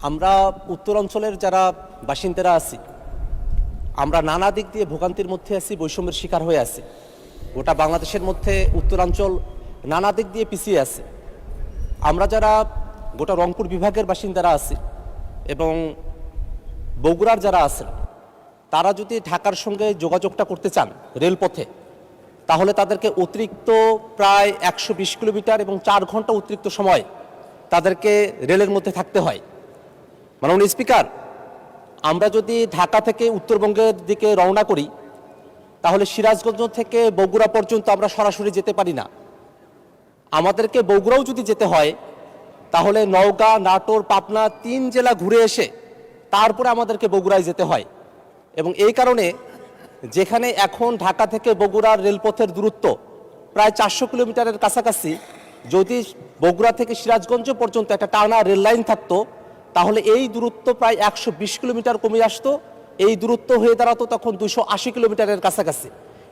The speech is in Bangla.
আমরা উত্তরাঞ্চলের যারা বাসিন্দারা আছি, আমরা নানা দিক দিয়ে ভোগান্তির মধ্যে আছি, বৈষম্যের শিকার হয়ে আছি। গোটা বাংলাদেশের মধ্যে উত্তরাঞ্চল নানা দিক দিয়ে পিছিয়ে আছে। আমরা যারা গোটা রংপুর বিভাগের বাসিন্দারা আছি এবং বগুড়ার যারা আছেন, তারা যদি ঢাকার সঙ্গে যোগাযোগটা করতে চান রেলপথে, তাহলে তাদেরকে অতিরিক্ত প্রায় 120 কিলোমিটার এবং 4 ঘন্টা অতিরিক্ত সময় তাদেরকে রেলের মধ্যে থাকতে হয়। মাননীয় স্পিকার, আমরা যদি ঢাকা থেকে উত্তরবঙ্গের দিকে রওনা করি, তাহলে সিরাজগঞ্জ থেকে বগুড়া পর্যন্ত আমরা সরাসরি যেতে পারি না। আমাদেরকে বগুড়াও যদি যেতে হয়, তাহলে নওগাঁ, নাটোর, পাবনা 3 জেলা ঘুরে এসে তারপরে আমাদেরকে বগুড়ায় যেতে হয়। এবং এই কারণে যেখানে এখন ঢাকা থেকে বগুড়ার রেলপথের দূরত্ব প্রায় 400 কিলোমিটারের কাছাকাছি, যদি বগুড়া থেকে সিরাজগঞ্জ পর্যন্ত একটা টানা রেল লাইন থাকতো, তাহলে এই দূরত্ব প্রায় 120 কিলোমিটার কমে আসতো। এই দূরত্ব হয়ে দাঁড়াতো তখন 280 কিলোমিটারের কাছাকাছি।